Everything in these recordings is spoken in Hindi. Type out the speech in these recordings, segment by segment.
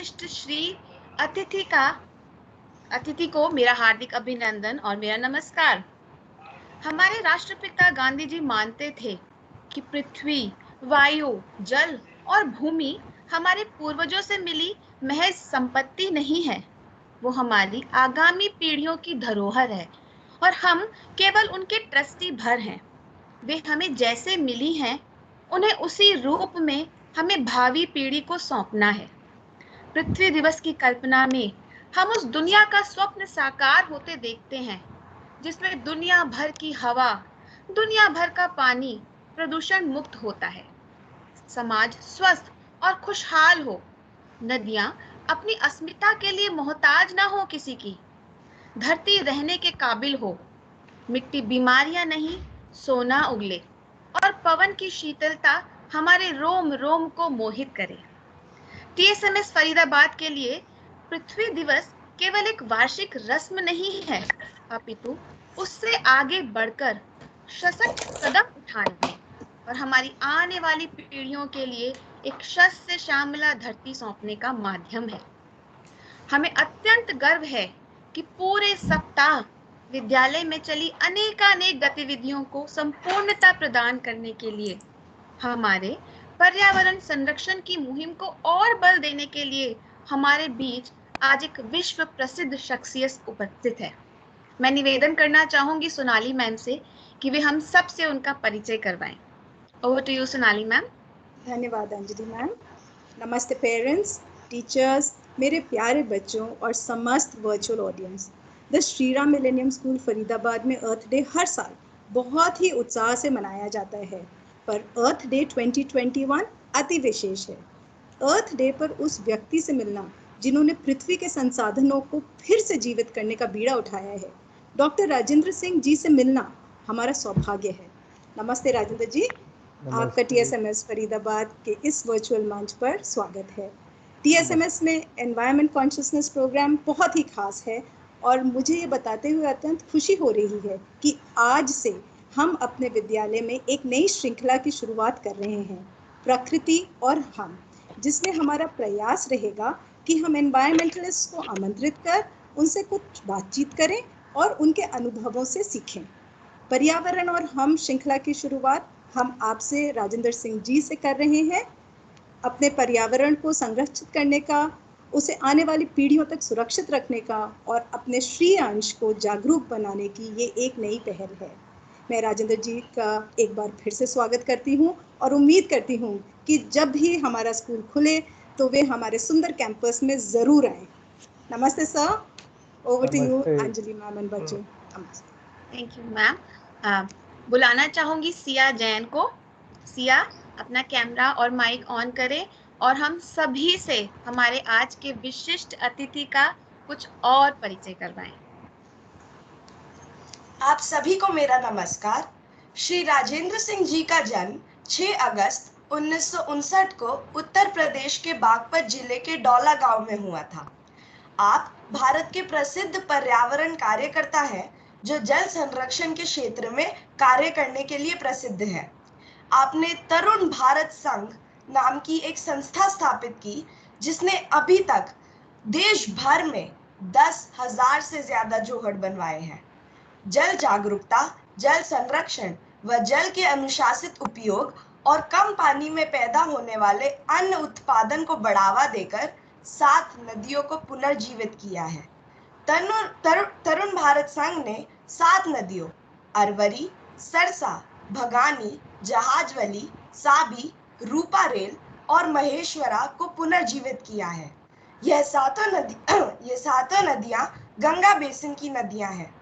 विशिष्ट श्री अतिथि को मेरा हार्दिक अभिनंदन और मेरा नमस्कार। हमारे राष्ट्रपिता गांधी जी मानते थे कि पृथ्वी, वायु, जल और भूमि हमारे पूर्वजों से मिली महज संपत्ति नहीं है, वो हमारी आगामी पीढ़ियों की धरोहर है और हम केवल उनके ट्रस्टी भर हैं। वे हमें जैसे मिली हैं, उन्हें उसी रूप में हमें भावी पीढ़ी को सौंपना है। पृथ्वी दिवस की कल्पना में हम उस दुनिया का स्वप्न साकार होते देखते हैं जिसमें दुनिया भर की हवा, दुनिया भर का पानी प्रदूषण मुक्त होता है, समाज स्वस्थ और खुशहाल हो, नदियां अपनी अस्मिता के लिए मोहताज ना हो किसी की, धरती रहने के काबिल हो, मिट्टी बीमारियां नहीं सोना उगले और पवन की शीतलता हमारे रोम रोम को मोहित करे। टीएसएमएस फरीदाबाद के लिए पृथ्वी दिवस केवल एक वार्षिक रस्म नहीं है, अपितु उससे आगे बढ़कर सशक्त कदम उठाने और हमारी आने वाली पीढ़ियों के लिए एक शस्य श्यामला धरती सौंपने का माध्यम है। हमें अत्यंत गर्व है कि पूरे सप्ताह विद्यालय में चली अनेकानेक गतिविधियों को संपूर्णता प्रदान करने के लिए हमारे पर्यावरण संरक्षण की मुहिम को और बल देने के लिए हमारे बीच आज एक विश्व प्रसिद्ध शख्सियत उपस्थित है। मैं निवेदन करना चाहूंगी सोनाली मैम से कि वे हम सब से उनका परिचय करवाएं। Over to you Sonali ma'am. धन्यवाद अंजलि मैम। नमस्ते पेरेंट्स, टीचर्स, मेरे प्यारे बच्चों और समस्त virtual audience. The Shri Ram millennium school Faridabad में अर्थ डे हर साल बहुत ही उत्साह से मनाया जाता है, पर अर्थ डे 2021 अति विशेष है। अर्थ डे पर उस व्यक्ति से मिलना जिन्होंने पृथ्वी के संसाधनों को फिर से जीवित करने का बीड़ा उठाया है, डॉक्टर राजेंद्र सिंह जी से मिलना हमारा सौभाग्य है। नमस्ते राजेंद्र जी, आपका टीएसएमएस फरीदाबाद के इस वर्चुअल मंच पर स्वागत है। टीएसएमएस में एनवायरनमेंट कॉन्शियसनेस प्रोग्राम बहुत ही खास है और मुझे ये बताते हुए अत्यंत खुशी हो रही है कि आज से हम अपने विद्यालय में एक नई श्रृंखला की शुरुआत कर रहे हैं, प्रकृति और हम, जिसमें हमारा प्रयास रहेगा कि हम एनवायरमेंटलिस्ट को आमंत्रित कर उनसे कुछ बातचीत करें और उनके अनुभवों से सीखें। पर्यावरण और हम श्रृंखला की शुरुआत हम आपसे राजेंद्र सिंह जी से कर रहे हैं। अपने पर्यावरण को संरक्षित करने का, उसे आने वाली पीढ़ियों तक सुरक्षित रखने का और अपने श्रेय अंश को जागरूक बनाने की ये एक नई पहल है। मैं राजेंद्र जी का एक बार फिर से स्वागत करती हूँ और उम्मीद करती हूँ कि जब भी हमारा स्कूल खुले तो वे हमारे सुंदर कैंपस में जरूर आए। नमस्ते sir, over to you Anjali ma'am and बच्चों। नमस्ते। Thank you ma'am. बुलाना चाहूंगी सिया जैन को। सिया, अपना कैमरा और माइक ऑन करें और हम सभी से हमारे आज के विशिष्ट अतिथि का कुछ और परिचय करवाएं। आप सभी को मेरा नमस्कार। श्री राजेंद्र सिंह जी का जन्म 6 अगस्त 1959 को उत्तर प्रदेश के बागपत जिले के डौला गांव में हुआ था। आप भारत के प्रसिद्ध पर्यावरण कार्यकर्ता हैं जो जल संरक्षण के क्षेत्र में कार्य करने के लिए प्रसिद्ध है। आपने तरुण भारत संघ नाम की एक संस्था स्थापित की जिसने अभी तक देश भर में 10,000 से ज्यादा जोहड़ बनवाए हैं। जल जागरूकता, जल संरक्षण व जल के अनुशासित उपयोग और कम पानी में पैदा होने वाले अन्न उत्पादन को बढ़ावा देकर 7 नदियों को पुनर्जीवित किया है। तरुण भारत संघ ने 7 नदियों अरवरी, सरसा, भगानी, जहाजवली, साबी, रूपारेल और महेश्वरा को पुनर्जीवित किया है। ये सातों नदियां गंगा बेसिन की नदियां हैं।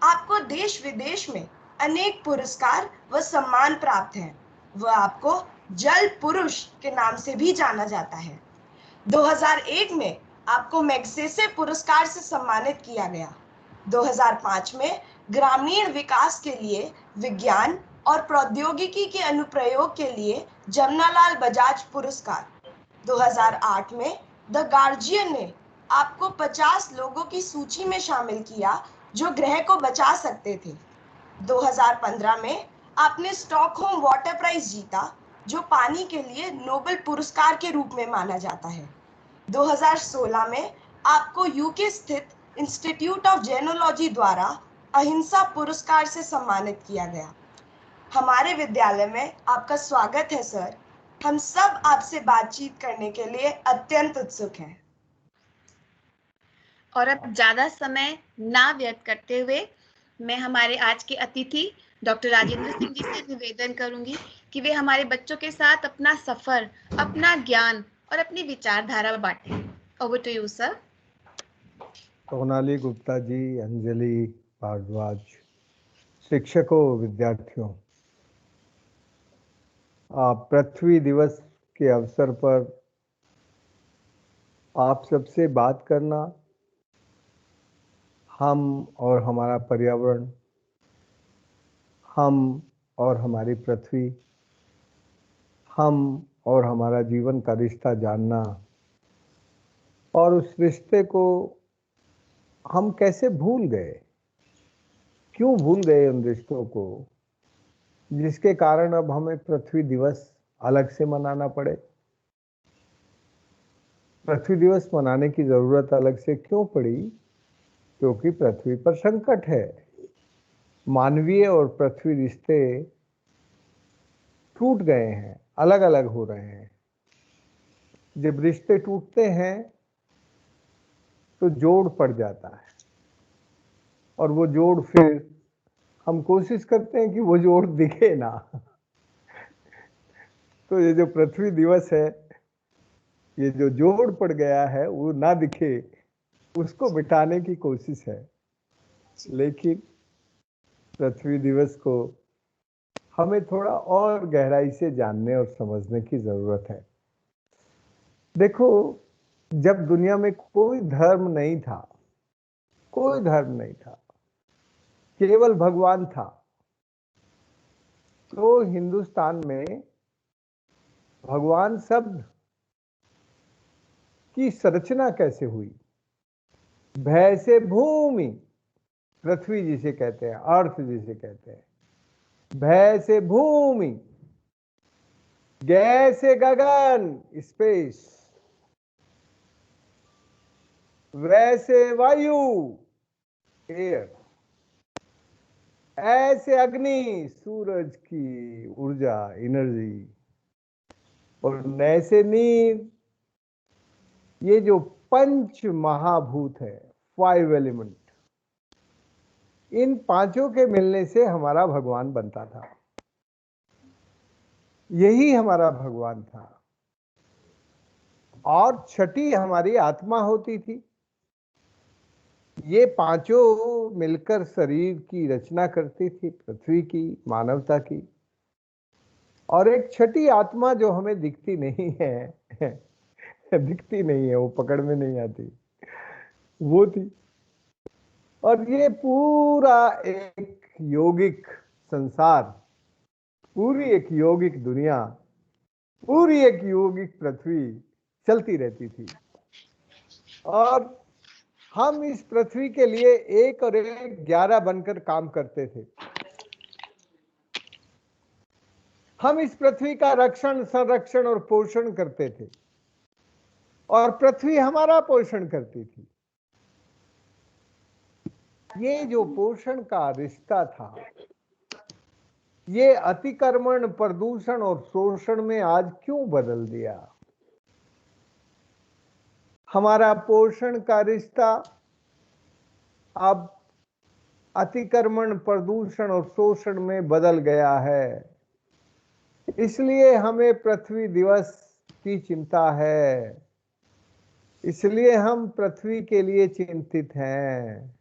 आपको देश विदेश में अनेक पुरस्कार व सम्मान प्राप्त हैं। वह आपको जल पुरुष के नाम से भी जाना जाता है। 2001 में आपको मैग्सेसे पुरस्कार से सम्मानित किया गया। 2005 में ग्रामीण विकास के लिए विज्ञान और प्रौद्योगिकी के अनुप्रयोग के लिए जमनालाल बजाज पुरस्कार। 2008 में द गार्जियन ने आपको 50 लोगों की सूची में शामिल किया जो ग्रह को बचा सकते थे। 2015 में आपने स्टॉकहोम वाटर प्राइज जीता जो पानी के लिए नोबेल पुरस्कार के रूप में माना जाता है। 2016 में आपको यूके स्थित इंस्टीट्यूट ऑफ जेनोलॉजी द्वारा अहिंसा पुरस्कार से सम्मानित किया गया। हमारे विद्यालय में आपका स्वागत है सर। हम सब आपसे बातचीत करने के लिए अत्यंत उत्सुक हैं। और अब ज्यादा समय ना व्यर्थ करते हुए मैं हमारे आज के अतिथि डॉक्टर राजेंद्र सिंह जी से निवेदन करूंगी कि वे हमारे बच्चों के साथ अपना सफर, अपना ज्ञान और अपनी विचारधारा बांटें। Over to you sir. Sonali Gupta ji, Anjali Bharadwaj, शिक्षकों, विद्यार्थियों, पृथ्वी दिवस के अवसर पर आप सबसे बात करना, हम और हमारा पर्यावरण, हम और हमारी पृथ्वी, हम और हमारा जीवन का रिश्ता जानना और उस रिश्ते को हम कैसे भूल गए, क्यों भूल गए उन रिश्तों को, जिसके कारण अब हमें पृथ्वी दिवस अलग से मनाना पड़े। पृथ्वी दिवस मनाने की जरूरत अलग से क्यों पड़ी? क्योंकि पृथ्वी पर संकट है। मानवीय और पृथ्वी रिश्ते टूट गए हैं, अलग अलग हो रहे हैं। जब रिश्ते टूटते हैं तो जोड़ पड़ जाता है और वो जोड़ फिर हम कोशिश करते हैं कि वो जोड़ दिखे ना। तो ये जो पृथ्वी दिवस है, ये जो जोड़ पड़ गया है वो ना दिखे, उसको मिटाने की कोशिश है। लेकिन पृथ्वी दिवस को हमें थोड़ा और गहराई से जानने और समझने की जरूरत है। देखो, जब दुनिया में कोई धर्म नहीं था, कोई धर्म नहीं था, केवल भगवान था, तो हिंदुस्तान में भगवान शब्द की संरचना कैसे हुई? भय से भूमि, पृथ्वी जिसे कहते हैं, अर्थ जिसे कहते हैं, भय से भूमि, गैस से गगन, स्पेस, वैसे वायु, एयर, ऐसे अग्नि, सूरज की ऊर्जा, एनर्जी, और नैसे नीर, ये जो पंच महाभूत है, 5 एलिमेंट, इन पांचों के मिलने से हमारा भगवान बनता था। यही हमारा भगवान था। और छठी हमारी आत्मा होती थी। ये पांचों मिलकर शरीर की रचना करती थी, पृथ्वी की, मानवता की। और एक छठी आत्मा जो हमें दिखती नहीं है दिखती नहीं है, वो पकड़ में नहीं आती, वो थी। और ये पूरा एक योगिक संसार, पूरी एक योगिक दुनिया, पूरी एक योगिक पृथ्वी चलती रहती थी। और हम इस पृथ्वी के लिए 1 और 1 11 बनकर काम करते थे। हम इस पृथ्वी का रक्षण, संरक्षण और पोषण करते थे, और पृथ्वी हमारा पोषण करती थी। ये जो पोषण का रिश्ता था, ये अतिक्रमण, प्रदूषण और शोषण में आज क्यों बदल दिया? हमारा पोषण का रिश्ता अब अतिक्रमण, प्रदूषण और शोषण में बदल गया है। इसलिए हमें पृथ्वी दिवस की चिंता है, इसलिए हम पृथ्वी के लिए चिंतित हैं।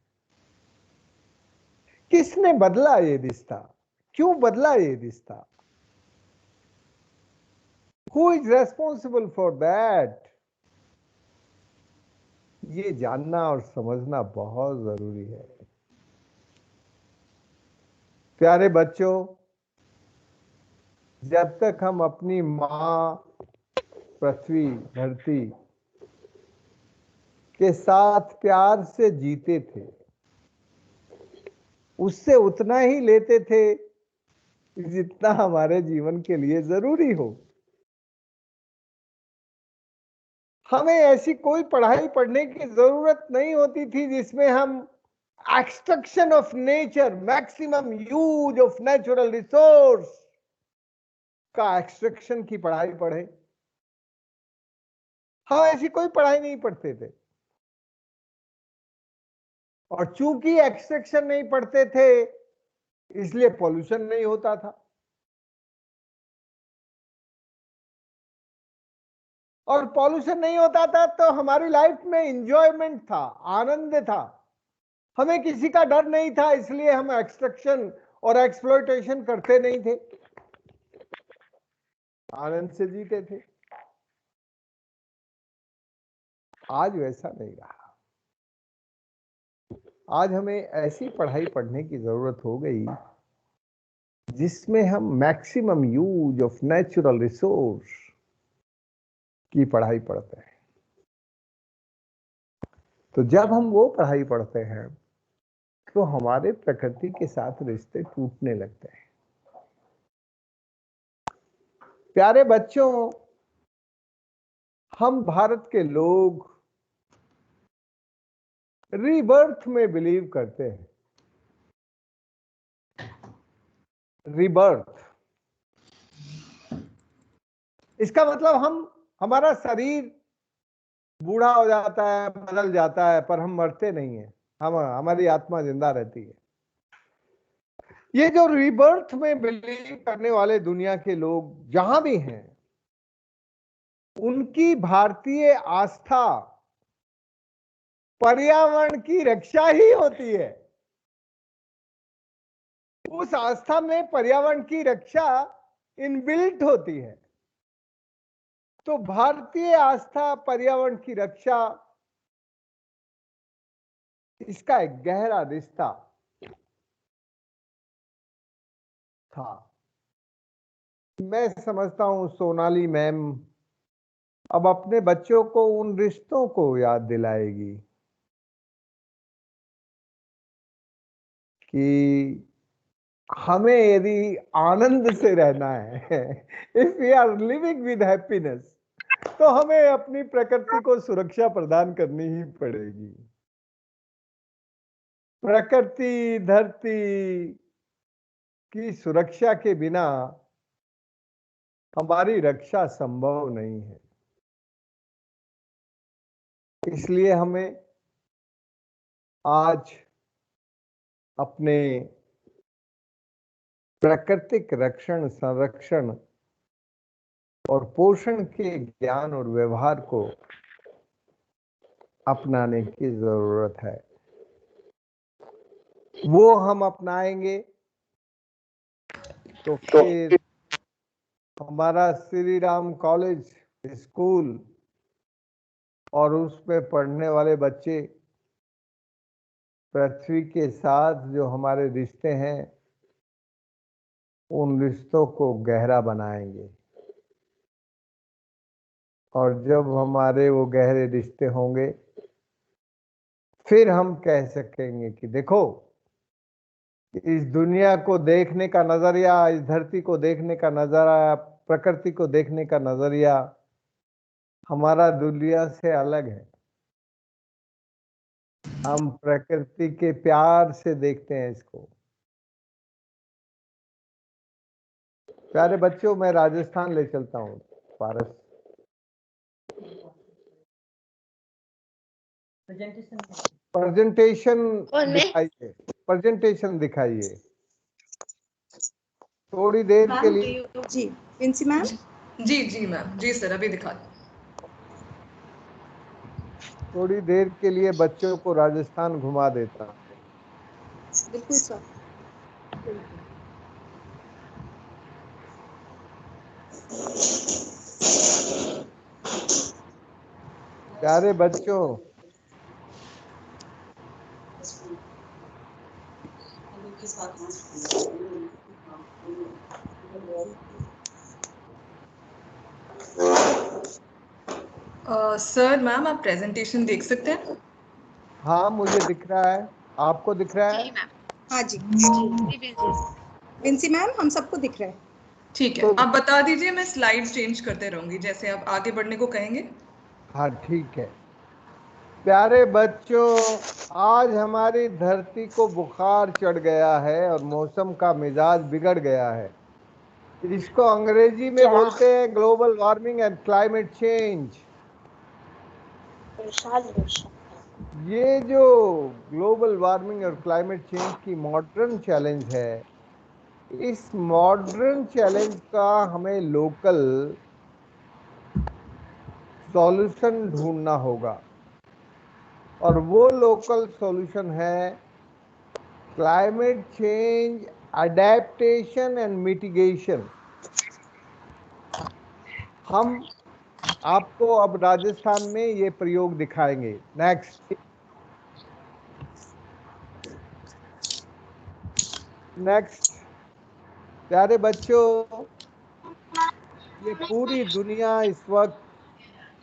किसने बदला ये रिश्ता? क्यों बदला ये रिश्ता? Who is responsible for that? ये जानना और समझना बहुत जरूरी है। प्यारे बच्चों, जब तक हम अपनी मां पृथ्वी, धरती के साथ प्यार से जीते थे, उससे उतना ही लेते थे जितना हमारे जीवन के लिए जरूरी हो। हमें ऐसी कोई पढ़ाई पढ़ने की जरूरत नहीं होती थी जिसमें हम extraction of nature, maximum use of natural resource का एक्सट्रैक्शन की पढ़ाई पढ़े। हम ऐसी कोई पढ़ाई नहीं पढ़ते थे, और चूंकि एक्सट्रैक्शन नहीं पढ़ते थे इसलिए पॉल्यूशन नहीं होता था, और पॉल्यूशन नहीं होता था तो हमारी लाइफ में एंजॉयमेंट था, आनंद था, हमें किसी का डर नहीं था, इसलिए हम एक्सट्रैक्शन और एक्सप्लॉयटेशन करते नहीं थे, आनंद से जीते थे। आज वैसा नहीं रहा। आज हमें ऐसी पढ़ाई पढ़ने की जरूरत हो गई जिसमें हम maximum use of natural resource की पढ़ाई पढ़ते हैं। तो जब हम वो पढ़ाई पढ़ते हैं तो हमारे प्रकृति के साथ रिश्ते टूटने लगते हैं। प्यारे बच्चों, हम भारत के लोग रीबर्थ में बिलीव करते हैं। रीबर्थ, इसका मतलब हमारा शरीर बूढ़ा हो जाता है, बदल जाता है, पर हम मरते नहीं है, हमारी आत्मा जिंदा रहती है। ये जो रीबर्थ में बिलीव करने वाले दुनिया के लोग जहां भी हैं, उनकी भारतीय आस्था पर्यावरण की रक्षा ही होती है। उस आस्था में पर्यावरण की रक्षा इनबिल्ट होती है। तो भारतीय आस्था पर्यावरण की रक्षा, इसका एक गहरा रिश्ता था। मैं समझता हूं सोनाली मैम अब अपने बच्चों को उन रिश्तों को याद दिलाएगी कि हमें यदि आनंद से रहना है, if we are living with happiness, तो हमें अपनी प्रकृति को सुरक्षा प्रदान करनी ही पड़ेगी। प्रकृति, धरती की सुरक्षा के बिना हमारी रक्षा संभव नहीं है। इसलिए हमें आज अपने प्राकृतिक रक्षण, संरक्षण और पोषण के ज्ञान और व्यवहार को अपनाने की जरूरत है। वो हम अपनाएंगे तो फिर हमारा श्री राम कॉलेज, स्कूल और उसमें पढ़ने वाले बच्चे पृथ्वी के साथ जो हमारे रिश्ते हैं, उन रिश्तों को गहरा बनाएंगे। और जब हमारे वो गहरे रिश्ते होंगे, फिर हम कह सकेंगे कि देखो, इस दुनिया को देखने का नजरिया, इस धरती को देखने का नजरिया, प्रकृति को देखने का नजरिया हमारा दुनिया से अलग है। हम प्रकृति के प्यार से देखते हैं इसको। प्यारे बच्चों, मैं राजस्थान ले चलता हूँ। पारस, प्रेजेंटेशन दिखाइए, प्रेजेंटेशन दिखाइए थोड़ी देर के लिए। जी विंसी मैम। जी मैम, जी सर, अभी दिखा दो। थोड़ी देर के लिए बच्चों को राजस्थान घुमा देता हूँ। बिल्कुल सर। प्यारे बच्चों, सर मैम, आप प्रेजेंटेशन देख सकते हैं? हाँ मुझे दिख रहा है, आपको दिख रहा है? जी मैम। हाँ जी जी विंसी मैम, हम सबको दिख रहा है। ठीक है, आप बता दीजिए, मैं स्लाइड चेंज करते रहूंगी जैसे आप आगे बढ़ने को कहेंगे। हाँ ठीक है। प्यारे बच्चों, आज हमारी धरती को बुखार चढ़ गया है और मौसम का मिजाज बिगड़ गया है। इसको अंग्रेजी में बोलते हैं global warming and climate change. ये जो ग्लोबल वार्मिंग और क्लाइमेट चेंज की मॉडर्न चैलेंज है, इस मॉडर्न चैलेंज का हमें लोकल सॉल्यूशन ढूंढना होगा, और वो लोकल सॉल्यूशन है climate change adaptation and mitigation. हम आपको अब राजस्थान में ये प्रयोग दिखाएंगे। Next next. प्यारे बच्चों, ये पूरी दुनिया इस वक्त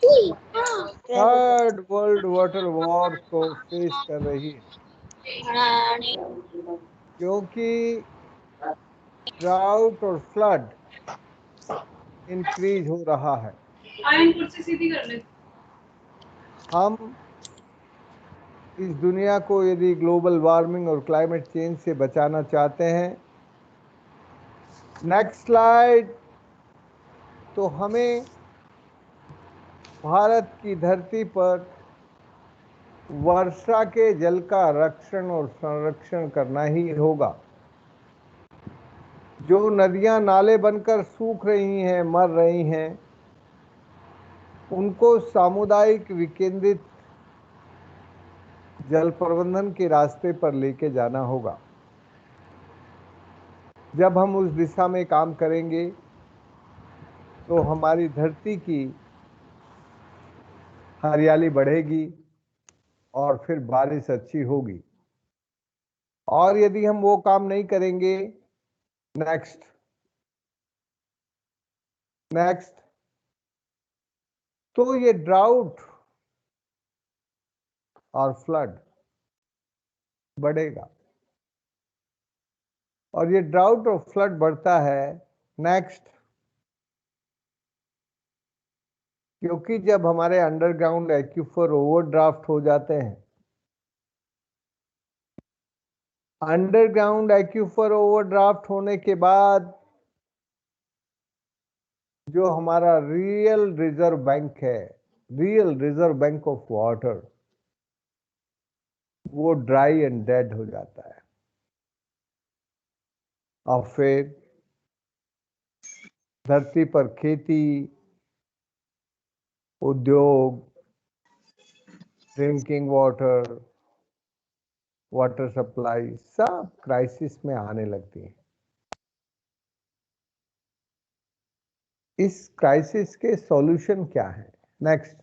थर्ड वर्ल्ड वाटर वॉर को फेस कर रही है, क्योंकि ड्राउट और फ्लड इंक्रीज हो रहा है। हम इस दुनिया को यदि ग्लोबल वार्मिंग और क्लाइमेट चेंज से बचाना चाहते हैं, नेक्स्ट स्लाइड, तो हमें भारत की धरती पर वर्षा के जल का रक्षण और संरक्षण करना ही होगा। जो नदियां नाले बनकर सूख रही हैं, मर रही हैं, उनको सामुदायिक विकेंद्रित जल प्रबंधन के रास्ते पर लेके जाना होगा। जब हम उस दिशा में काम करेंगे तो हमारी धरती की हरियाली बढ़ेगी और फिर बारिश अच्छी होगी। और यदि हम वो काम नहीं करेंगे, नेक्स्ट नेक्स्ट, तो ये ड्राउट और फ्लड बढ़ेगा। और ये ड्राउट और फ्लड बढ़ता है, नेक्स्ट, क्योंकि जब हमारे अंडरग्राउंड एक्यूफर ओवरड्राफ्ट हो जाते हैं, अंडरग्राउंड एक्यूफर ओवरड्राफ्ट होने के बाद जो हमारा रियल रिजर्व बैंक है, real reserve bank of water, वो ड्राई एंड डेड हो जाता है। और फिर धरती पर खेती, उद्योग, ड्रिंकिंग वाटर, वाटर सप्लाई सब क्राइसिस में आने लगती है। इस क्राइसिस के सॉल्यूशन क्या है? नेक्स्ट,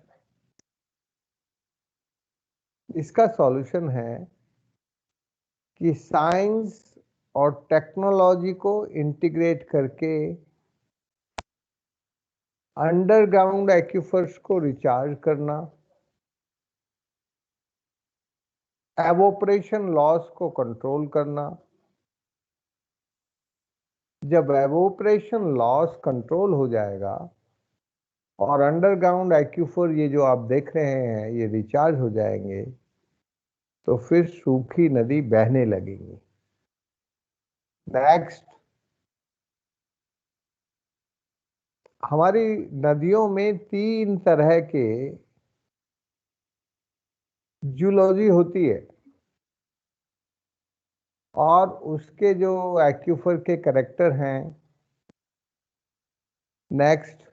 इसका सॉल्यूशन है कि साइंस और टेक्नोलॉजी को इंटीग्रेट करके अंडरग्राउंड एक्यूफर्स को रिचार्ज करना, एवोपरेशन लॉस को कंट्रोल करना। जब एवोपरेशन लॉस कंट्रोल हो जाएगा और अंडरग्राउंड एक्यूफर ये जो आप देख रहे हैं ये रिचार्ज हो जाएंगे, तो फिर सूखी नदी बहने लगेंगी। नेक्स्ट, हमारी नदियों में 3 तरह के जूलॉजी होती है, और उसके जो एक्यूफर के कैरेक्टर हैं, नेक्स्ट,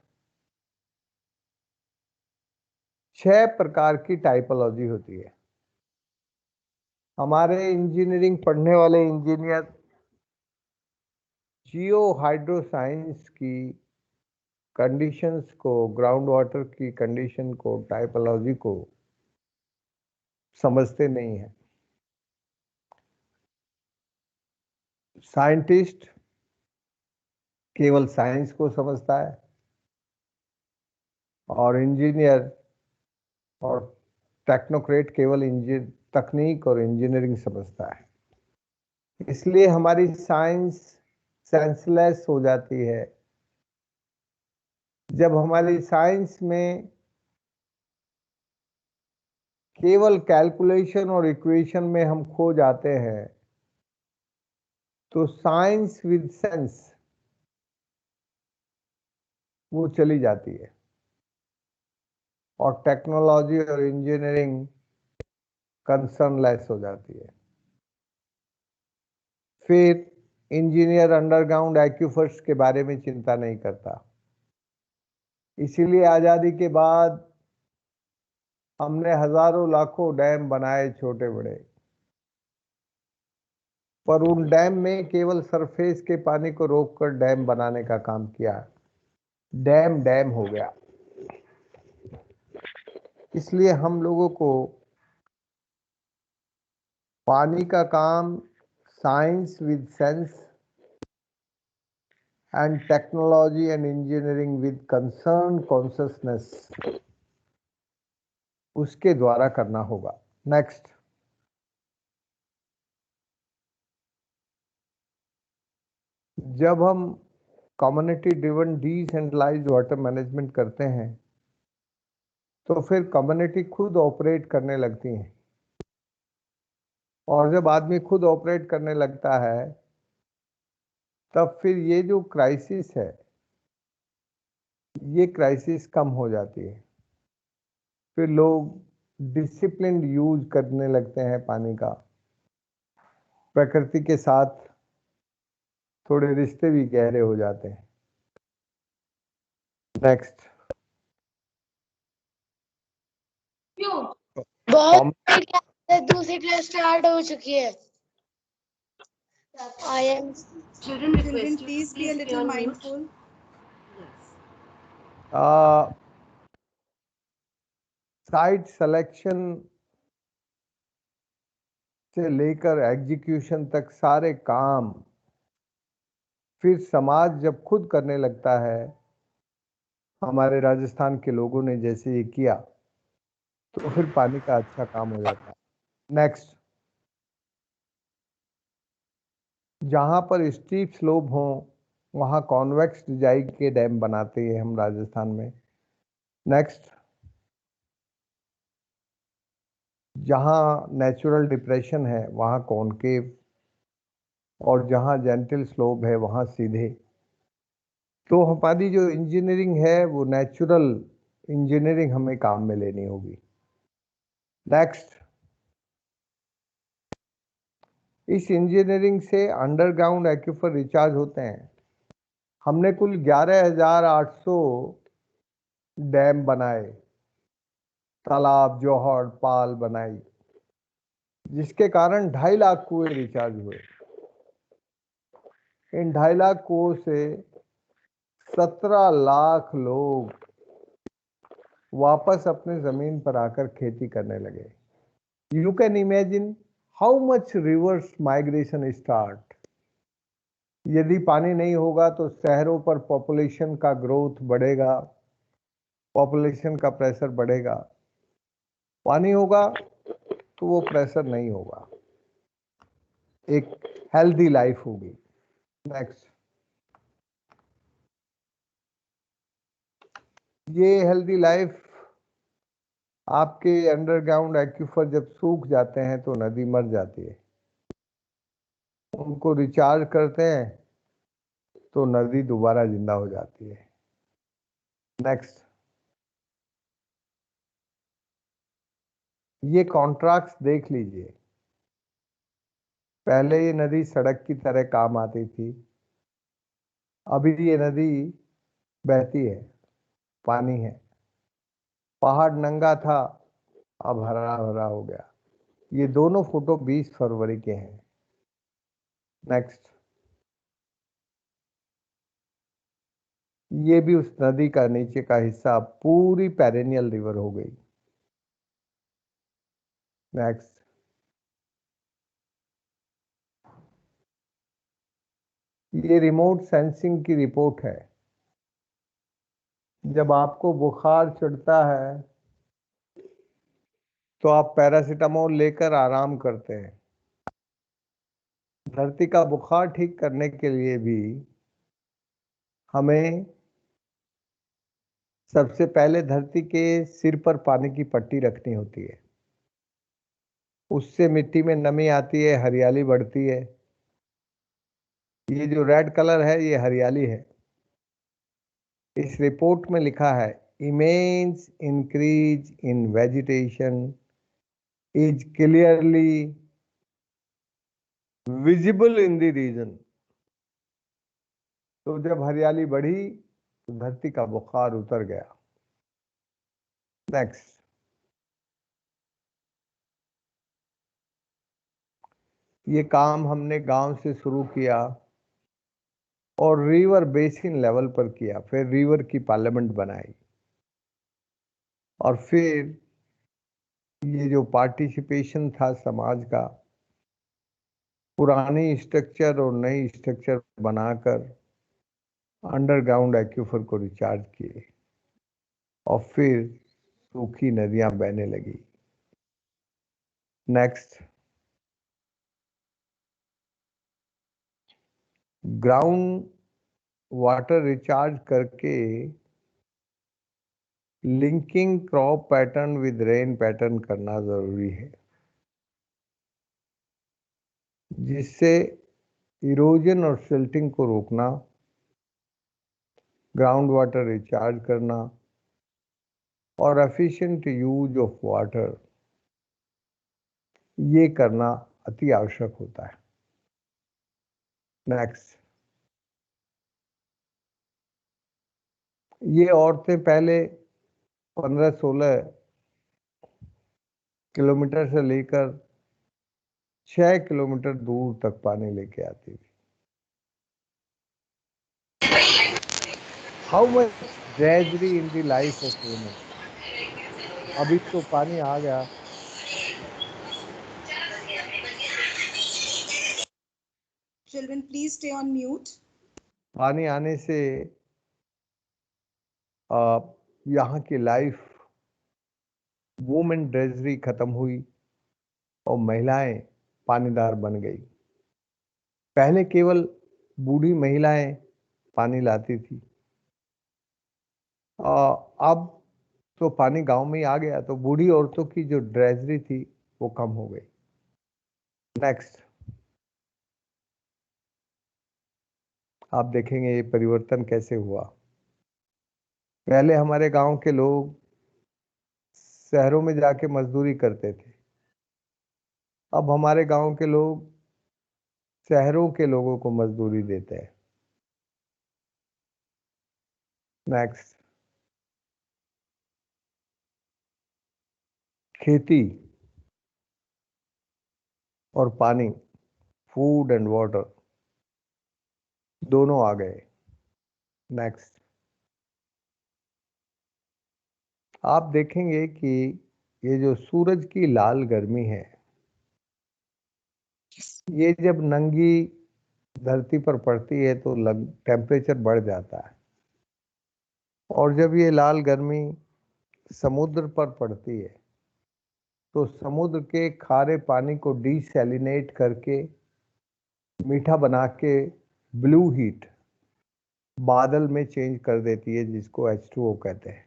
6 प्रकार की टाइपोलॉजी होती है। हमारे इंजीनियरिंग पढ़ने वाले इंजीनियर जियो हाइड्रो साइंस की कंडीशंस को, ग्राउंड वाटर की कंडीशन को, टाइपोलॉजी को समझते नहीं है। साइंटिस्ट केवल साइंस को समझता है, और इंजीनियर और टेक्नोक्रेट केवल तकनीक और इंजीनियरिंग समझता है। इसलिए हमारी साइंस सेंसलेस हो जाती है। जब हमारी साइंस में केवल कैलकुलेशन और इक्वेशन में हम खो जाते हैं, तो साइंस विद सेंस वो चली जाती है और टेक्नोलॉजी और इंजीनियरिंग कंसर्न लेस हो जाती है। फिर इंजीनियर अंडरग्राउंड एक्यूफर्स के बारे में चिंता नहीं करता। इसीलिए आजादी के बाद हमने हजारों लाखों डैम बनाए छोटे बड़े, पर उन डैम में केवल सरफेस के पानी को रोककर डैम बनाने का काम किया। डैम डैम हो गया। इसलिए हम लोगों को पानी का काम science with sense and technology and engineering with concern consciousness, उसके द्वारा करना होगा। नेक्स्ट, जब हम community driven decentralised water management करते हैं तो फिर कम्युनिटी खुद ऑपरेट करने लगती हैं, और जब आदमी खुद ऑपरेट करने लगता है तब फिर ये जो क्राइसिस है, ये क्राइसिस कम हो जाती है। फिर लोग डिसिप्लिन यूज करने लगते हैं पानी का, प्रकृति के साथ थोड़े रिश्ते भी गहरे हो जाते हैं। नेक्स्ट, बहुत दूसरी क्लास स्टार्ट हो चुकी है। I am Children, please be a little mindful. Site selection से लेकर एग्जीक्यूशन तक सारे काम फिर समाज जब खुद करने लगता है, हमारे राजस्थान के लोगों ने जैसे ये किया, तो फिर पानी का अच्छा काम हो जाता है। नेक्स्ट, जहां पर स्टीप स्लोप हो वहां कॉन्वेक्स डिजाइन के डैम बनाते हैं हम राजस्थान में। नेक्स्ट, जहां नेचुरल डिप्रेशन है वहां कॉनकेव, और जहां जेंटल स्लोप है वहां सीधे। तो हमारी जो इंजीनियरिंग है वो नेचुरल इंजीनियरिंग हमें काम में लेनी होगी। नेक्स्ट, इस इंजीनियरिंग से अंडरग्राउंड एक्यूफर रिचार्ज होते हैं। हमने कुल 11,800 डैम बनाए, तालाब, जोहड़, पाल बनाई, जिसके कारण 2.5 लाख कुएं रिचार्ज हुए। इन 2.5 लाख कुओं से 17 लाख लोग वापस अपने जमीन पर आकर खेती करने लगे। You can imagine how much reverse migration start. यदि पानी नहीं होगा तो शहरों पर पॉपुलेशन का ग्रोथ बढ़ेगा, पॉपुलेशन का प्रेशर बढ़ेगा। पानी होगा तो वो प्रेशर नहीं होगा, एक हेल्दी लाइफ होगी। नेक्स्ट, ये हेल्दी लाइफ, आपके अंडरग्राउंड एक्यूफर जब सूख जाते हैं तो नदी मर जाती है, उनको रिचार्ज करते हैं तो नदी दोबारा जिंदा हो जाती है। नेक्स्ट, ये कॉन्ट्रैक्ट्स देख लीजिए। पहले ये नदी सड़क की तरह काम आती थी, अभी ये नदी बहती है, पानी है। पहाड़ नंगा था, अब हरा भरा हो गया। ये दोनों फोटो 20 फरवरी के हैं। नेक्स्ट, ये भी उस नदी का नीचे का हिस्सा पूरी पेरेनियल रिवर हो गई। नेक्स्ट, ये रिमोट सेंसिंग की रिपोर्ट है। जब आपको बुखार चढ़ता है तो आप पैरासीटामोल लेकर आराम करते हैं। धरती का बुखार ठीक करने के लिए भी हमें सबसे पहले धरती के सिर पर पानी की पट्टी रखनी होती है। उससे मिट्टी में नमी आती है, हरियाली बढ़ती है। ये जो रेड कलर है ये हरियाली है। इस रिपोर्ट में लिखा है immense increase in vegetation is clearly visible in the region. तो जब हरियाली बढ़ी तो धरती का बुखार उतर गया। नेक्स्ट, ये काम हमने गांव से शुरू किया और रिवर बेसिन लेवल पर किया, फिर रिवर की पार्लियामेंट बनाई, और फिर ये जो पार्टिसिपेशन था समाज का, पुरानी स्ट्रक्चर और नई स्ट्रक्चर बनाकर अंडरग्राउंड एक्यूफर को रिचार्ज किए और फिर सूखी नदियां बहने लगी। नेक्स्ट, ग्राउंड वाटर रिचार्ज करके linking crop pattern with rain pattern करना जरूरी है, जिससे इरोजन और सिल्टिंग को रोकना, ग्राउंड वाटर रिचार्ज करना और एफिशिएंट यूज ऑफ वाटर, ये करना अति आवश्यक होता है। नेक्स्ट, ये औरतें पहले 15-16 किलोमीटर से लेकर 6 किलोमीटर दूर तक पानी लेके आती थी। How much tragedy in the life of women. अभी तो पानी आ गया। Children, please stay on mute. पानी आने से यहाँ की लाइफ वुमेन ड्रेजरी खत्म हुई और महिलाएं पानीदार बन गई। पहले केवल बूढ़ी महिलाएं पानी लाती थी, अब तो पानी गांव में ही आ गया, तो बूढ़ी औरतों की जो ड्रेजरी थी वो कम हो गई। नेक्स्ट, आप देखेंगे ये परिवर्तन कैसे हुआ। पहले हमारे गांव के लोग शहरों में जाके मजदूरी करते थे, अब हमारे गांव के लोग शहरों के लोगों को मजदूरी देते हैं। नेक्स्ट, खेती और पानी, फूड एंड वाटर दोनों आ गए। नेक्स्ट, आप देखेंगे कि ये जो सूरज की लाल गर्मी है, ये जब नंगी धरती पर पड़ती है तो टेम्परेचर बढ़ जाता है, और जब ये लाल गर्मी समुद्र पर पड़ती है तो समुद्र के खारे पानी को डीसैलिनेट करके मीठा बना के ब्लू हीट बादल में चेंज कर देती है, जिसको H2O कहते हैं।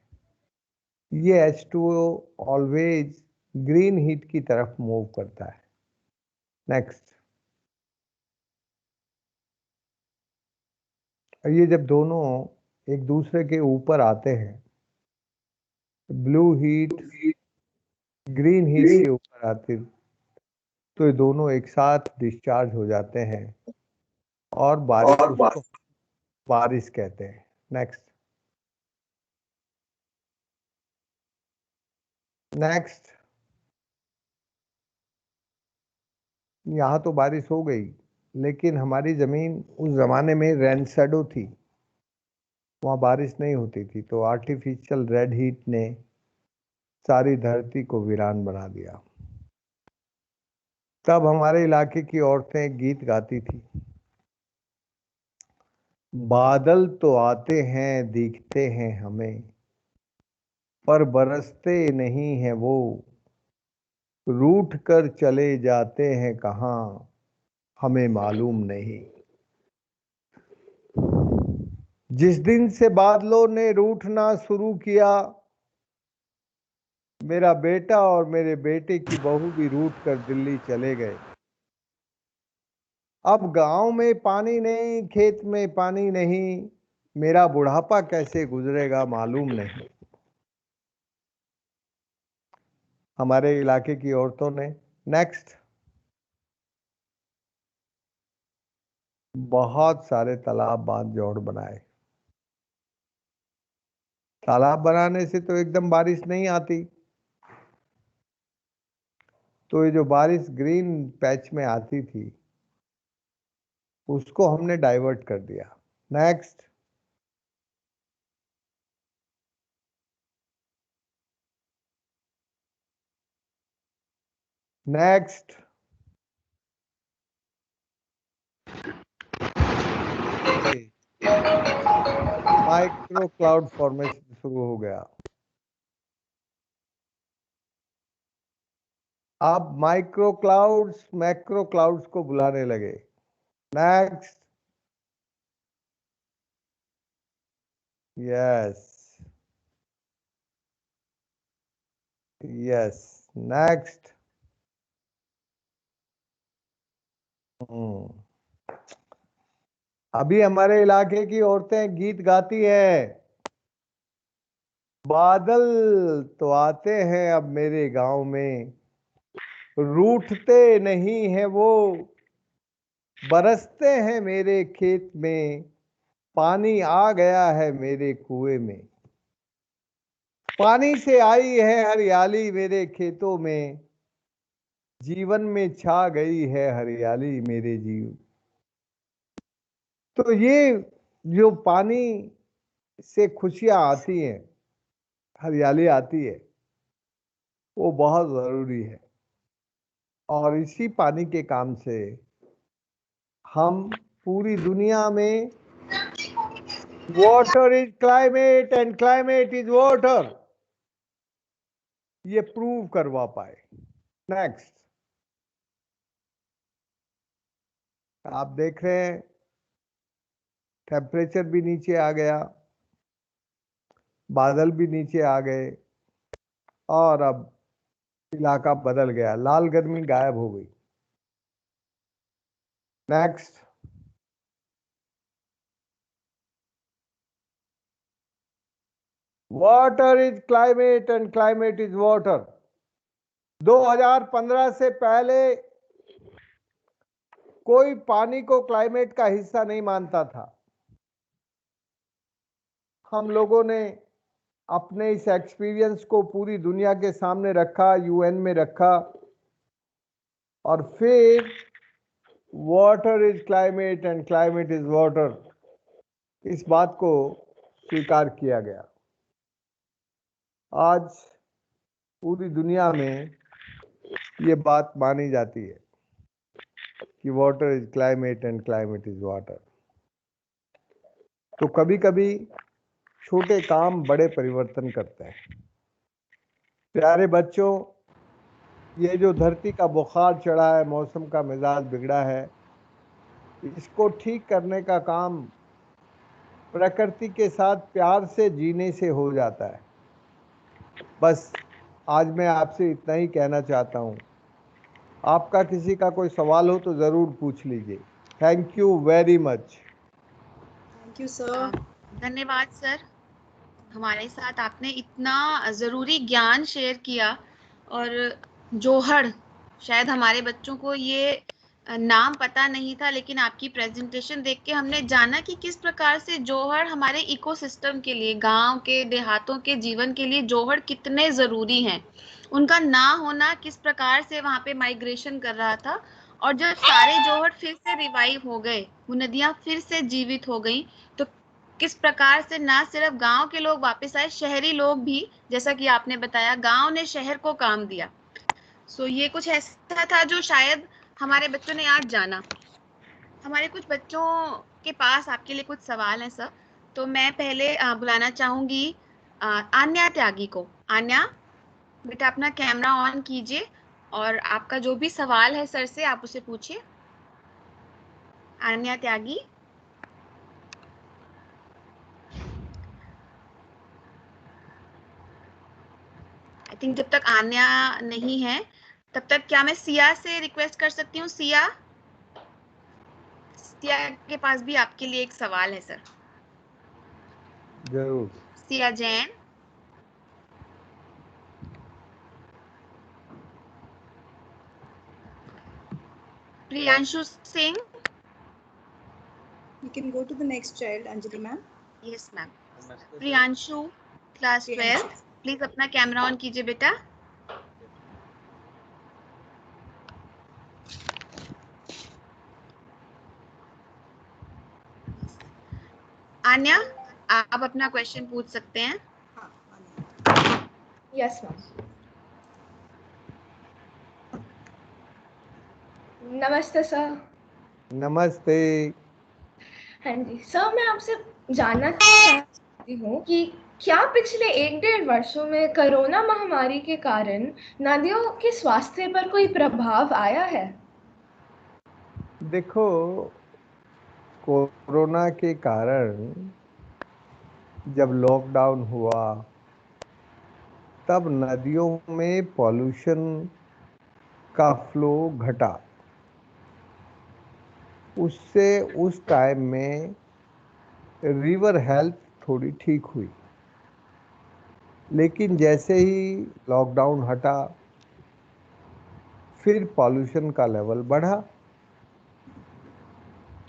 ये H2O ऑलवेज ग्रीन हीट की तरफ मूव करता है। नेक्स्ट, ये जब दोनों एक दूसरे के ऊपर आते हैं, ब्लू हीट ग्रीन हीट के ऊपर आती, तो ये दोनों एक साथ डिस्चार्ज हो जाते हैं और उसको बारिश कहते हैं। नेक्स्ट, नेक्स्ट, यहाँ तो बारिश हो गई, लेकिन हमारी जमीन उस जमाने में रेन शैडो थी, वहाँ बारिश नहीं होती थी, तो आर्टिफिशियल रेड हीट ने सारी धरती को वीरान बना दिया। तब हमारे इलाके की औरतें एक गीत गाती थी, बादल तो आते हैं दिखते हैं हमें, पर बरसते नहीं हैं वो, रूठ कर चले जाते हैं कहाँ हमें मालूम नहीं। जिस दिन से बादलों ने रूठना शुरू किया, मेरा बेटा और मेरे बेटे की बहू भी रूठ कर दिल्ली चले गए। अब गांव में पानी नहीं, खेत में पानी नहीं, मेरा बुढ़ापा कैसे गुजरेगा मालूम नहीं। हमारे इलाके की औरतों ने नेक्स्ट बहुत सारे तालाब, बांध, जोड़ बनाए। तालाब बनाने से तो एकदम बारिश नहीं आती, तो ये जो बारिश ग्रीन पैच में आती थी उसको हमने डाइवर्ट कर दिया। Next next micro cloud formation शुरू हो गया। आप माइक्रो क्लाउड्स मैक्रो क्लाउड्स को बुलाने लगे। नेक्स्ट यस यस नेक्स्ट अभी हमारे इलाके की औरतें गीत गाती है, बादल तो आते हैं अब मेरे गांव में, रूठते नहीं है वो, बरसते हैं मेरे खेत में, पानी आ गया है मेरे कुएं में, पानी से आई है हरियाली मेरे खेतों में, जीवन में छा गई है हरियाली मेरे जीव। तो ये जो पानी से खुशियां आती हैं, हरियाली आती है, वो बहुत जरूरी है। और इसी पानी के काम से हम पूरी दुनिया में water is climate and climate is water, ये प्रूव करवा पाए। नेक्स्ट आप देख रहे हैं टेम्परेचर भी नीचे आ गया, बादल भी नीचे आ गए, और अब इलाका बदल गया, लाल गर्मी गायब हो गई। Next water is climate and climate is water. 2015 से पहले कोई पानी को क्लाइमेट का हिस्सा नहीं मानता था। हम लोगों ने अपने इस एक्सपीरियंस को पूरी दुनिया के सामने रखा, यूएन में रखा, और फिर water is climate and climate is water, इस बात को स्वीकार किया गया। आज पूरी दुनिया में ये बात मानी जाती है कि water is climate and climate is water. तो कभी कभी छोटे काम बड़े परिवर्तन करते हैं। प्यारे बच्चों, ये जो धरती का बुखार चढ़ा है, मौसम का मिजाज बिगड़ा है, इसको ठीक करने का काम प्रकृति के साथ प्यार से जीने से हो जाता है। बस आज मैं आपसे इतना ही कहना चाहता हूँ। आपका किसी का कोई सवाल हो तो ज़रूर पूछ लीजिए। Thank you very much. Thank you sir. धन्यवाद सर, हमारे साथ आपने इतना ज़रूरी ज्ञान शेयर किया। और जोहड़, शायद हमारे बच्चों को ये नाम पता नहीं था, लेकिन आपकी प्रेजेंटेशन देख के हमने जाना कि किस प्रकार से जोहड़ हमारे इकोसिस्टम के लिए, गांव के, देहातों के जीवन के लिए जोहड़ कितने ज़रूरी हैं। उनका ना होना किस प्रकार से वहाँ पे माइग्रेशन कर रहा था, और जब सारे जोहड़ फिर से रिवाइव हो गए, वो नदियाँ फिर से जीवित हो गई, तो किस प्रकार से ना सिर्फ गांव के लोग वापस आए, शहरी लोग भी, जैसा कि आपने बताया, गांव ने शहर को काम दिया। सो ये कुछ ऐसा था जो शायद हमारे बच्चों ने आज जाना। हमारे कुछ बच्चों के पास आपके लिए कुछ सवाल है सर, तो मैं पहले बुलाना चाहूंगी आन्या त्यागी को। आन्या बेटा, अपना कैमरा ऑन कीजिए और आपका जो भी सवाल है सर से आप उसे पूछिए। आन्या त्यागी। आई आई थिंक जब तक आन्या नहीं है तब तक क्या मैं सिया से रिक्वेस्ट कर सकती हूँ? सिया के पास भी आपके लिए एक सवाल है सर। जरूर। Siya Jain. Priyanshu Singh. You can go to the next child, Anjali ma'am. Yes ma'am. Priyanshu class 12th, please अपना कैमरा ऑन कीजिए बेटा। आन्या, आप अपना क्वेश्चन पूछ सकते हैं। Yes ma'am. नमस्ते सर। नमस्ते। हाँ जी सर, मैं आपसे जानना चाहती हूँ कि क्या पिछले 1-1.5 वर्षों में कोरोना महामारी के कारण नदियों के स्वास्थ्य पर कोई प्रभाव आया है? देखो, कोरोना के कारण जब लॉकडाउन हुआ तब नदियों में पॉल्यूशन का फ्लो घटा। उससे उस टाइम में रिवर हेल्थ थोड़ी ठीक हुई, लेकिन जैसे ही लॉकडाउन हटा फिर पॉल्यूशन का लेवल बढ़ा।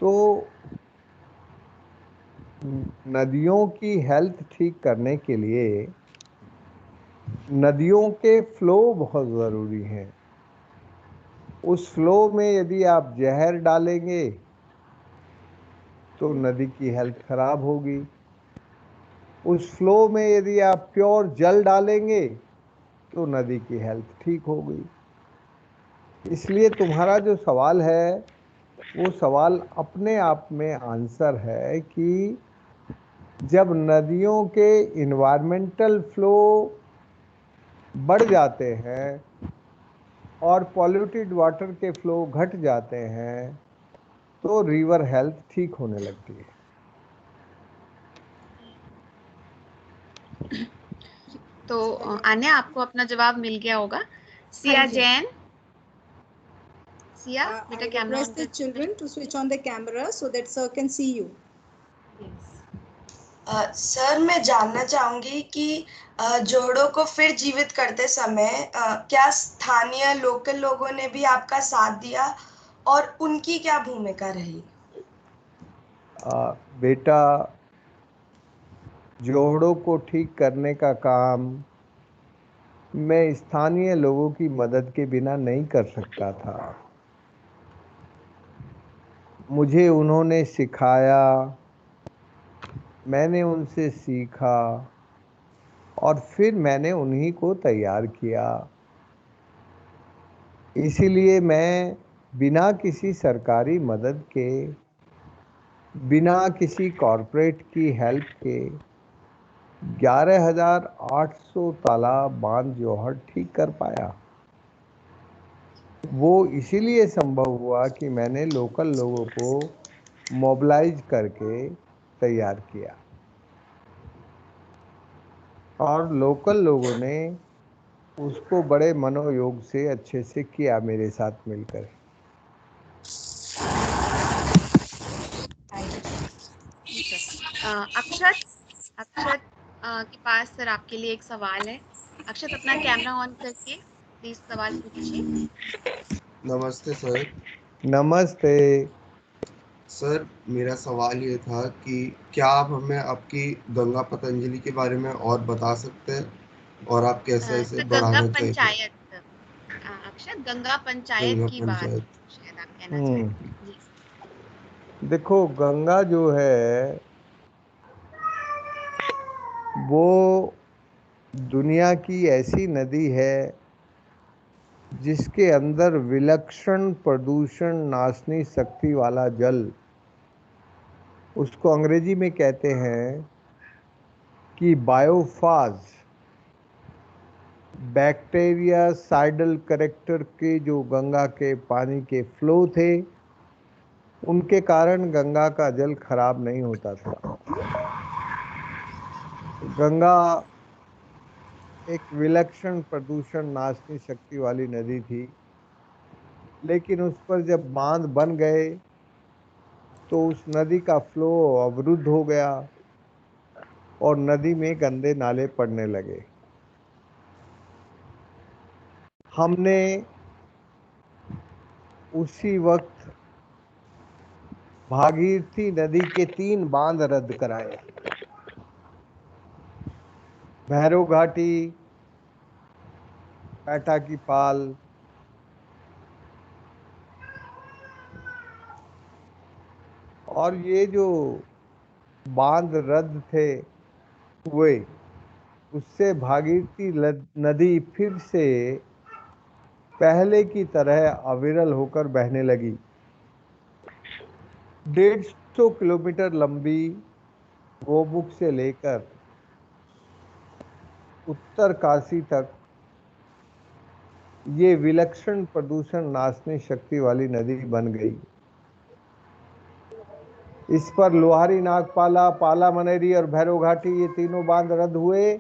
तो नदियों की हेल्थ ठीक करने के लिए नदियों के फ्लो बहुत ज़रूरी हैं। उस फ्लो में यदि आप जहर डालेंगे तो नदी की हेल्थ खराब होगी। उस फ्लो में यदि आप प्योर जल डालेंगे तो नदी की हेल्थ ठीक होगी। इसलिए तुम्हारा जो सवाल है वो सवाल अपने आप में आंसर है कि जब नदियों के इन्वायरमेंटल फ्लो बढ़ जाते हैं और पॉल्यूटेड वाटर के फ्लो घट जाते हैं तो रिवर हेल्थ ठीक होने लगती है। तो आन्या, आपको अपना जवाब मिल गया होगा। सिया जैन। सिया बेटा I camera on request the children to switch on the camera so that sir can see you. Sir, मैं जानना चाहूंगी कि जोड़ों को फिर जीवित करते समय क्या स्थानीय लोकल लोगों ने भी आपका साथ दिया और उनकी क्या भूमिका रही? बेटा, जोड़ों को ठीक करने का काम मैं स्थानीय लोगों की मदद के बिना नहीं कर सकता था। मुझे उन्होंने सिखाया, मैंने उनसे सीखा और फिर मैंने उन्हीं को तैयार किया। इसीलिए मैं बिना किसी सरकारी मदद के, बिना किसी कॉरपोरेट की हेल्प के 11,800 तालाब बांध जोहड़ ठीक कर पाया। वो इसीलिए संभव हुआ कि मैंने लोकल लोगों को मोबिलाइज करके तैयार किया और लोकल लोगों ने उसको बड़े मनोयोग से अच्छे से किया मेरे साथ मिलकर। अक्षत। अक्षत के पास सर आपके लिए एक सवाल है। अक्षत, अपना कैमरा ऑन करके प्लीज सवाल पूछिए। नमस्ते सर। नमस्ते सर, मेरा सवाल ये था कि क्या आप हमें आपकी गंगा पतंजलि के बारे में और बता सकते हैं और आप कैसे इसे सर, गंगा बढ़ाना चाहिए? पंचायत। अक्षत, गंगा पंचायत गंगा की बात पंचायत। शायद आप कहना चाह रहे हैं। जी। देखो, गंगा जो है वो दुनिया की ऐसी नदी है जिसके अंदर विलक्षण प्रदूषण नाशनी शक्ति वाला जल, उसको अंग्रेजी में कहते हैं कि बायोफाज, बैक्टीरिया साइडल करेक्टर के जो गंगा के पानी के फ्लो थे उनके कारण गंगा का जल खराब नहीं होता था। गंगा एक विलक्षण प्रदूषण नाशनी शक्ति वाली नदी थी, लेकिन उस पर जब बांध बन गए तो उस नदी का फ्लो अवरुद्ध हो गया और नदी में गंदे नाले पड़ने लगे। हमने उसी वक्त भागीरथी नदी के 3 बांध रद्द कराए, भैरव घाटी, पैठा की पाल और ये जो बांध रद्द थे हुए, उससे भागीरथी नदी फिर से पहले की तरह अविरल होकर बहने लगी। 150 किलोमीटर लंबी गोमुख से लेकर उत्तर काशी तक ये विलक्षण प्रदूषण नाशनी शक्ति वाली नदी बन गई। इस पर लोहारी नागपाला, पाला मनेरी और भैरव घाटी ये तीनों बांध रद्द हुए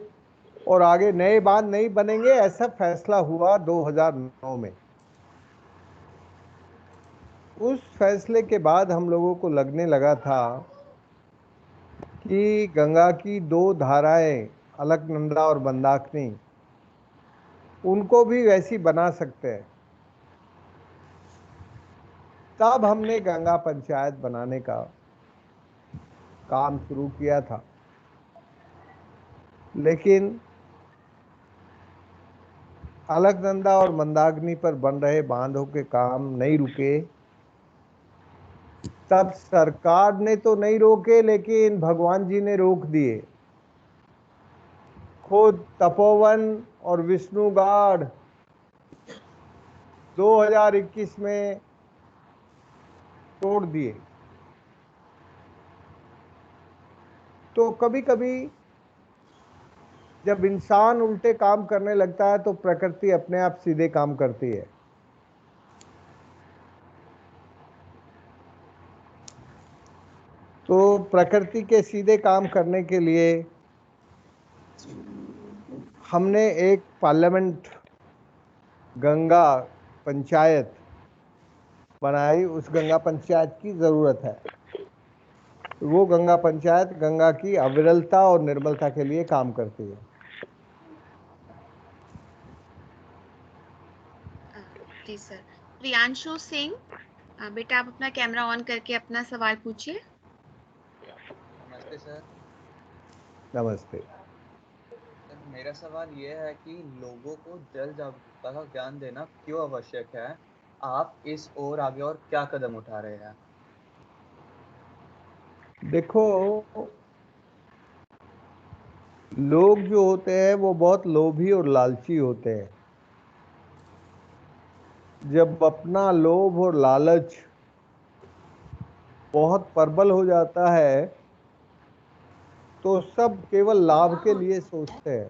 और आगे नए बांध नहीं बनेंगे, ऐसा फैसला हुआ 2009 में। उस फैसले के बाद हम लोगों को लगने लगा था कि गंगा की 2 धाराएं अलकनंदा और मंदाकिनी, उनको भी वैसी बना सकते हैं। तब हमने गंगा पंचायत बनाने का काम शुरू किया था, लेकिन अलकनंदा और मंदाकिनी पर बन रहे बांधों के काम नहीं रुके। तब सरकार ने तो नहीं रोके, लेकिन भगवान जी ने रोक दिए। खुद तपोवन और विष्णुगाड़ 2021 में तोड़ दिए। तो कभी कभी जब इंसान उल्टे काम करने लगता है तो प्रकृति अपने आप सीधे काम करती है। तो प्रकृति के सीधे काम करने के लिए हमने एक पार्लियामेंट गंगा पंचायत बनाई। उस गंगा पंचायत की जरूरत है। वो गंगा पंचायत गंगा की अविरलता और निर्मलता के लिए काम करती है। जी सर। प्रियांशु सिंह, बेटा आप अपना कैमरा ऑन करके अपना सवाल पूछिए। नमस्ते सर। नमस्ते सर, मेरा सवाल ये है कि लोगों को जल जागरूकता का ज्ञान देना क्यों आवश्यक है? आप इस ओर आगे और क्या कदम उठा रहे हैं? देखो, लोग जो होते हैं वो बहुत लोभी और लालची होते हैं। जब अपना लोभ और लालच बहुत प्रबल हो जाता है तो सब केवल लाभ के लिए सोचते हैं,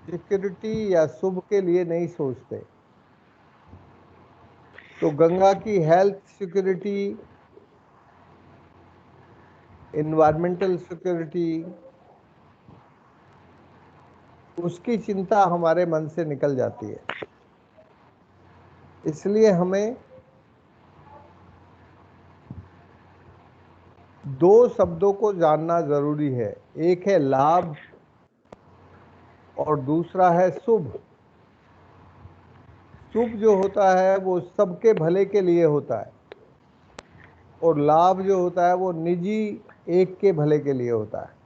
सिक्योरिटी या शुभ के लिए नहीं सोचते। तो गंगा की हेल्थ सिक्योरिटी, एनवायरमेंटल सिक्योरिटी, उसकी चिंता हमारे मन से निकल जाती है। इसलिए हमें 2 शब्दों को जानना जरूरी है। एक है लाभ और दूसरा है शुभ। शुभ जो होता है वो सबके भले के लिए होता है और लाभ जो होता है वो निजी एक के भले के लिए होता है।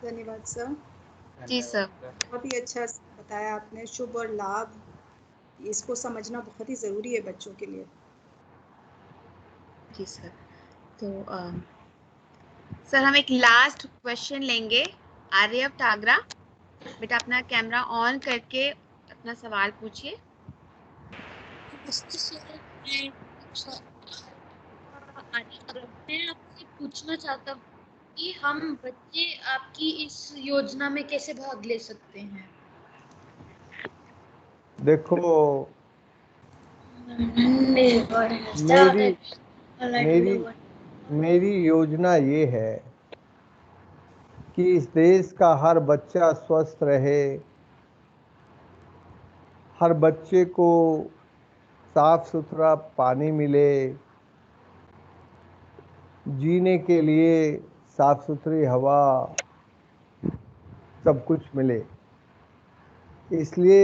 धन्यवाद सर। जी सर। बहुत ही अच्छा बताया आपने। शुभ और लाभ, इसको समझना बहुत ही ज़रूरी है बच्चों के लिए। जी सर। तो सर हम एक लास्ट क्वेश्चन लेंगे। आर्यव टागरा, बेटा अपना कैमरा ऑन करके अपना सवाल पूछिए। मैं आपसे पूछना चाहता हूँ कि हम बच्चे आपकी इस योजना में कैसे भाग ले सकते हैं? देखो, मेरी योजना ये है कि इस देश का हर बच्चा स्वस्थ रहे, हर बच्चे को साफ सुथरा पानी मिले, जीने के लिए साफ सुथरी हवा, सब कुछ मिले। इसलिए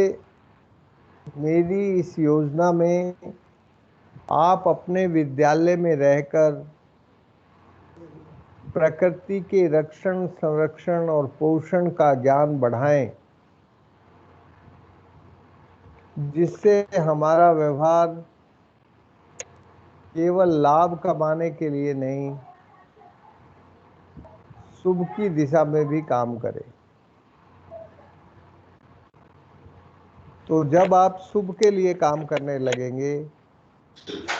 मेरी इस योजना में आप अपने विद्यालय में रहकर प्रकृति के रक्षण, संरक्षण और पोषण का ज्ञान बढ़ाएं, जिससे हमारा व्यवहार केवल लाभ कमाने के लिए नहीं, शुभ की दिशा में भी काम करे। तो जब आप शुभ के लिए काम करने लगेंगे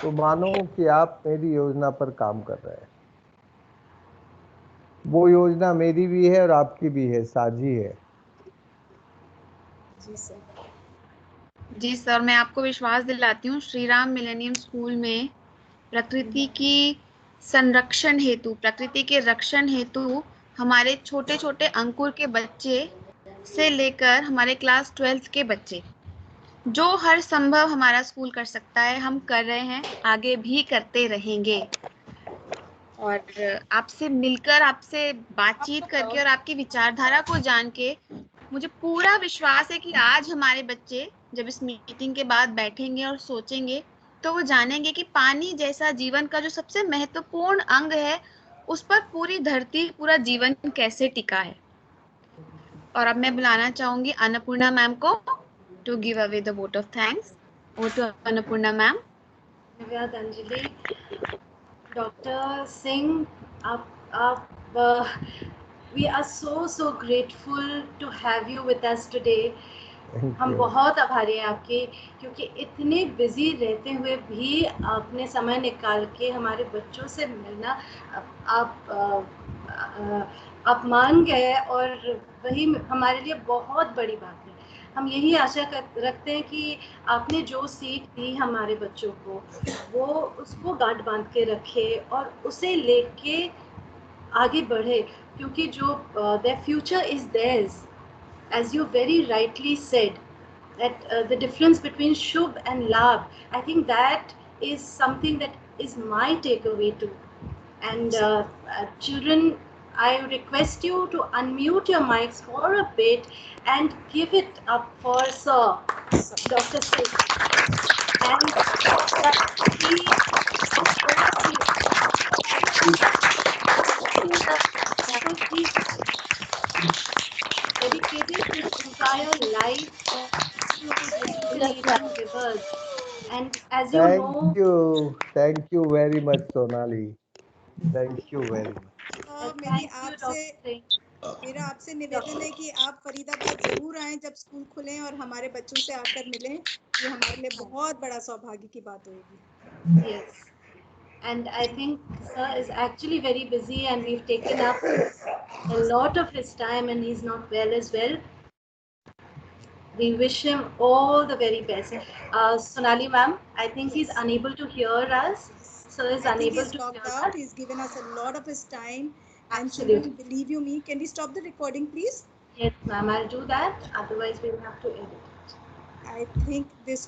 तो मानो कि आप मेरी योजना पर काम कर रहे हैं। वो योजना मेरी भी है और आपकी भी है, साझी है। जी सर, मैं आपको विश्वास दिलाती हूँ, श्री राम मिलेनियम स्कूल में प्रकृति की संरक्षण हेतु, प्रकृति के रक्षण हेतु हमारे छोटे छोटे अंकुर के बच्चे से लेकर हमारे क्लास 12th के बच्चे जो हर संभव हमारा स्कूल कर सकता है, हम कर रहे हैं, आगे भी करते रहेंगे। और आपसे मिलकर, आपसे बातचीत करके और आपकी विचारधारा को जान के मुझे पूरा विश्वास है कि आज हमारे बच्चे जब इस मीटिंग के बाद बैठेंगे और सोचेंगे तो वो जानेंगे कि पानी जैसा जीवन का जो सबसे महत्वपूर्ण अंग है, उस पर पूरी धरती, पूरा जीवन कैसे टिका है। और अब मैं बुलाना चाहूंगी अन्नपूर्णा मैम को to give away the vote of thanks. Over to Annapurna ma'am. धन्यवाद Anjali. Doctor Singh, we are so grateful to have you with us today. हम बहुत आभारी हैं आपके, क्योंकि इतने बिजी रहते हुए भी आपने समय निकाल के हमारे बच्चों से मिलना, आप मान गए, और वही हमारे लिए बहुत बड़ी बात है। हम यही आशा रखते हैं कि आपने जो सीख दी हमारे बच्चों को, वो उसको गांठ बांध के रखे और उसे लेके आगे बढ़े, क्योंकि जो their future is theirs, as you very rightly said, that the difference between Shubh and Labh, I think that is something that is my takeaway too. And children, I request you to unmute your mics for a bit and give it up for Sir Dr. Singh. And dedicated his entire life to rejuvenating rivers. And as you know, thank you very much Sonali, thank you very much. मेरा आपसे निवेदन है कि आप फरीदाबाद जरूर आएं जब स्कूल खुलें और हमारे बच्चों से आकर मिलें। ये हमारे लिए बहुत बड़ा सौभाग्य की बात होगी। Yes. And I think sir is actually very busy and we've taken up a lot of his time and he's not well as well. We wish him all the very best. Sonali ma'am, I think he's unable to hear us. Sir is unable to hear us. He's given us a lot of his time. Absolutely. And children, believe you me, can we stop the recording please? Yes ma'am, I'll do that. Otherwise we'll have to edit it. I think this